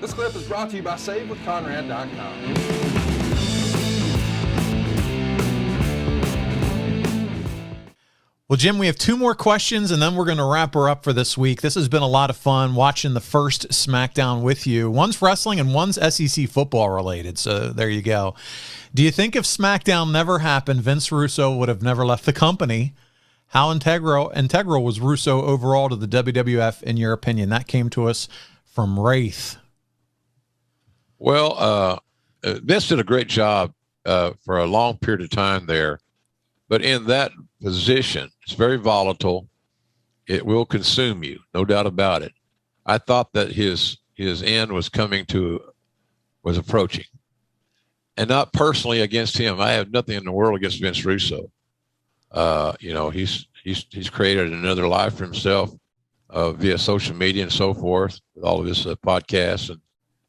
This clip is brought to you by SaveWithConrad.com. Well, Jim, we have two more questions, and then we're going to wrap her up for this week. This has been a lot of fun watching the first Smackdown with you. One's wrestling and one's SEC football related, so there you go. Do you think if Smackdown never happened, Vince Russo would have never left the company? How integral was Russo overall to the WWF, in your opinion? That came to us from Wraith. Well, Vince did a great job for a long period of time there. But in that position, it's very volatile. It will consume you, no doubt about it. I thought that his end was approaching. And not personally against him. I have nothing in the world against Vince Russo. He's created another life for himself via social media and so forth, with all of his podcasts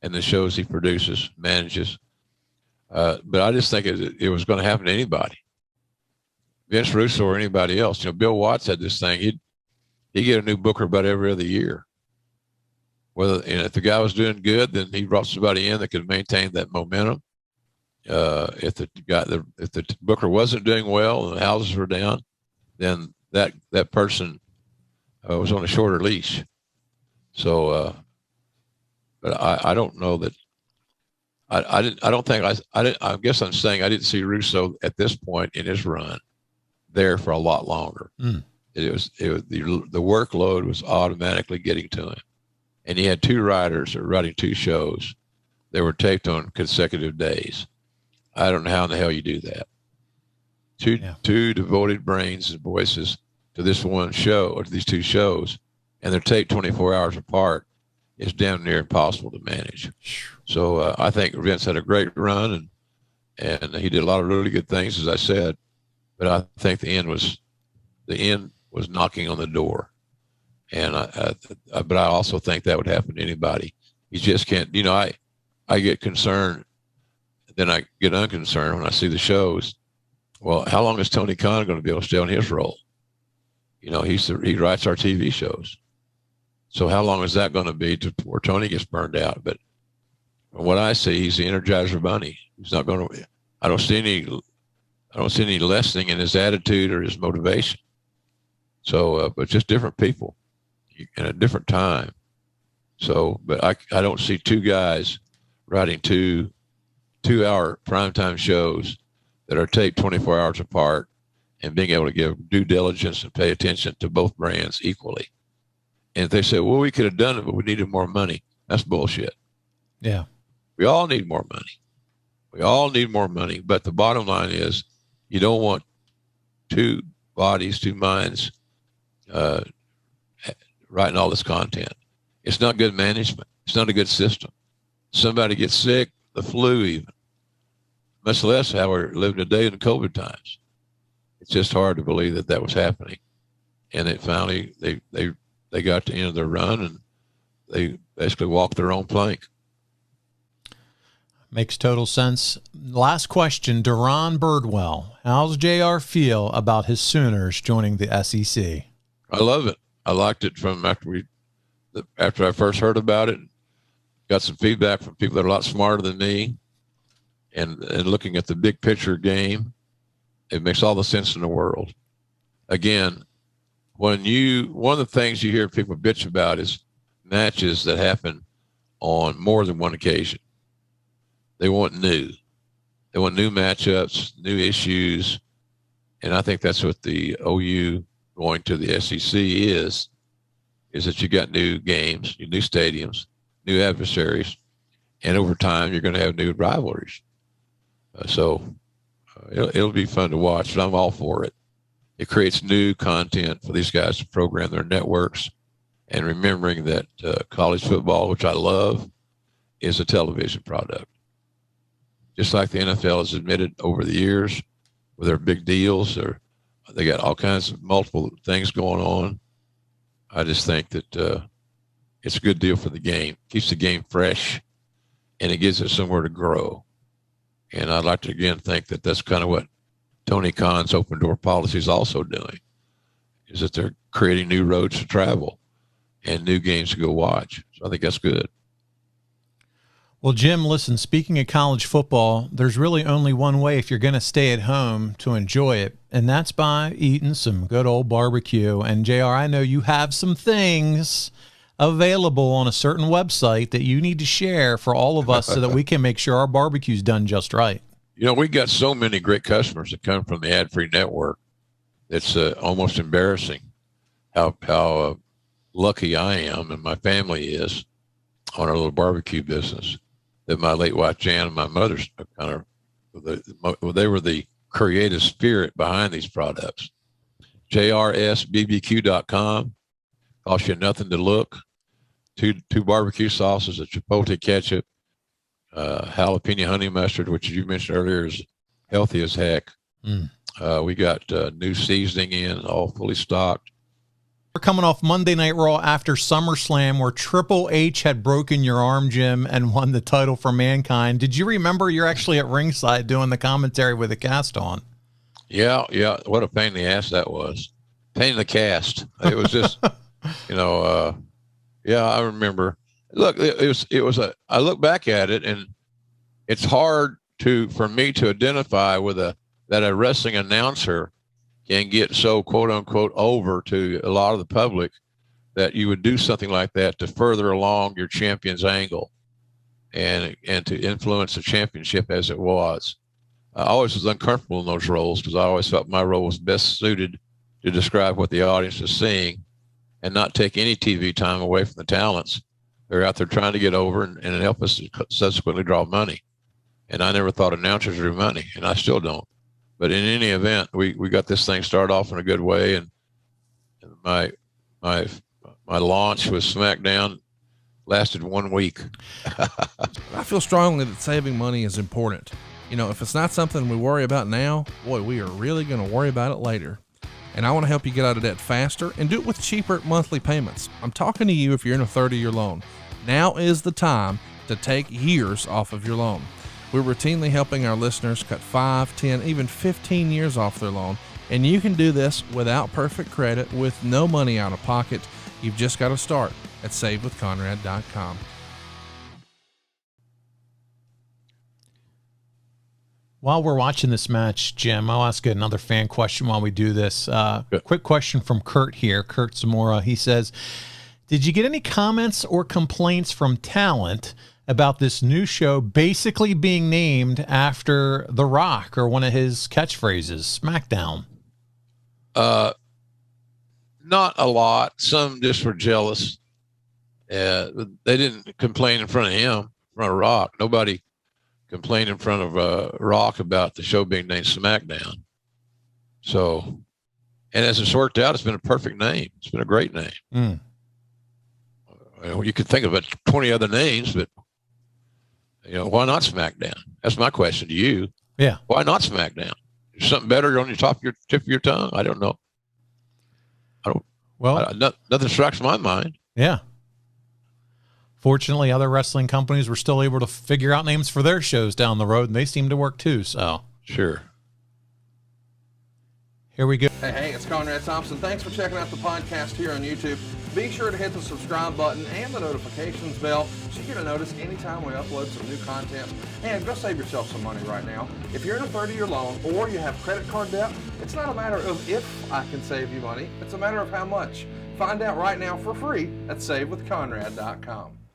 and the shows he produces, manages. But I just think it was going to happen to anybody. Vince Russo or anybody else. Bill Watts had this thing. He'd get a new booker about every other year. If the guy was doing good, then he brought somebody in that could maintain that momentum. If the booker wasn't doing well and the houses were down, then that person was on a shorter leash. So, but I don't know that. I guess I'm saying I didn't see Russo at this point in his run there for a lot longer. It was the workload was automatically getting to him, and he had two writers that were writing two shows that were taped on consecutive days. I don't know how in the hell you do that. Two devoted brains and voices to this one show, or to these two shows, and they're taped 24 hours apart. It's damn near impossible to manage. So I think Vince had a great run, and he did a lot of really good things, as I said. But I think the end was knocking on the door, and but I also think that would happen to anybody. You just can't. I get concerned, then I get unconcerned when I see the shows. Well, how long is Tony Khan going to be able to stay on his role? He writes our TV shows, so how long is that going to be before Tony gets burned out? But from what I see, he's the Energizer Bunny. He's not going to. I don't see any lessening in his attitude or his motivation. So, but just different people in a different time. So, but I don't see two guys writing two-hour primetime shows that are taped 24 hours apart and being able to give due diligence and pay attention to both brands equally. And if they say, well, we could have done it, but we needed more money, that's bullshit. Yeah. We all need more money. We all need more money. But the bottom line is, you don't want two bodies, two minds writing all this content. It's not good management. It's not a good system. Somebody gets sick, the flu even, much less how we're living today in the COVID times. It's just hard to believe that was happening. And it finally, they got to the end of their run, and they basically walked their own plank. Makes total sense. Last question, Duron Birdwell. How's JR feel about his Sooners joining the SEC? I love it. I liked it from after I first heard about it. Got some feedback from people that are a lot smarter than me, and looking at the big picture game, it makes all the sense in the world. Again, one of the things you hear people bitch about is matches that happen on more than one occasion. They want new matchups, new issues. And I think that's what the OU going to the SEC is that you got new games, new stadiums, new adversaries, and over time you're going to have new rivalries. It'll be fun to watch, and I'm all for it. It creates new content for these guys to program their networks, and remembering that college football, which I love, is a television product. Just like the NFL has admitted over the years with their big deals, they got all kinds of multiple things going on. I just think that it's a good deal for the game. Keeps the game fresh, and it gives it somewhere to grow. And I'd like to, again, think that that's kind of what Tony Khan's open door policy is also doing, is that they're creating new roads to travel and new games to go watch. So I think that's good. Well, Jim, listen, speaking of college football, there's really only one way if you're going to stay at home to enjoy it, and that's by eating some good old barbecue. And, JR, I know you have some things available on a certain website that you need to share for all of us so that we can make sure our barbecue's done just right. You know, we got so many great customers that come from the ad-free network. It's almost embarrassing how lucky I am and my family is on our little barbecue business. That my late wife Jan and my mother's kind of, they were the creative spirit behind these products. JRSBBQ.com, costs you nothing to look. Two barbecue sauces, a chipotle ketchup, jalapeno honey mustard, which you mentioned earlier is healthy as heck. We got new seasoning in, all fully stocked. We're coming off Monday Night Raw after SummerSlam, where Triple H had broken your arm, Jim, and won the title for Mankind. Did you remember you're actually at ringside doing the commentary with a cast on? Yeah. What a pain in the ass that was. Pain in the cast. It was just, yeah, I remember. Look, I look back at it, and it's hard for me to identify with that a wrestling announcer can get so quote unquote over to a lot of the public that you would do something like that to further along your champion's angle and to influence the championship as it was. I always was uncomfortable in those roles because I always felt my role was best suited to describe what the audience is seeing and not take any TV time away from the talents. They're out there trying to get over and help us to subsequently draw money. And I never thought announcers drew money, and I still don't. But in any event, we got this thing started off in a good way, and my launch with Smackdown lasted 1 week. I feel strongly that saving money is important. If it's not something we worry about now, boy, we are really going to worry about it later. And I want to help you get out of debt faster and do it with cheaper monthly payments. I'm talking to you if you're in a 30-year loan. Now is the time to take years off of your loan. We're routinely helping our listeners cut 5, 10, even 15 years off their loan, and you can do this without perfect credit with no money out of pocket. You've just got to start at savewithconrad.com. While we're watching this match, Jim, I'll ask another fan question while we do this. Quick question from Kurt here, Kurt Zamora. He says, did you get any comments or complaints from talent about this new show basically being named after The Rock or one of his catchphrases, Smackdown? Not a lot. Some just were jealous. They didn't complain in front of him, in front of Rock. Nobody complained in front of Rock about the show being named Smackdown. So, and as it's worked out, it's been a perfect name. It's been a great name. You could think of 20 other names, but why not Smackdown? That's my question to you. Yeah. Why not Smackdown? Is something better on your tip of your tongue? I don't know. Nothing strikes my mind. Yeah. Fortunately, other wrestling companies were still able to figure out names for their shows down the road, and they seem to work too. So sure. Here we go. Hey, it's Conrad Thompson. Thanks for checking out the podcast here on YouTube. Be sure to hit the subscribe button and the notifications bell so you get a notice anytime we upload some new content. And go save yourself some money right now. If you're in a 30-year loan or you have credit card debt, it's not a matter of if I can save you money. It's a matter of how much. Find out right now for free at savewithconrad.com.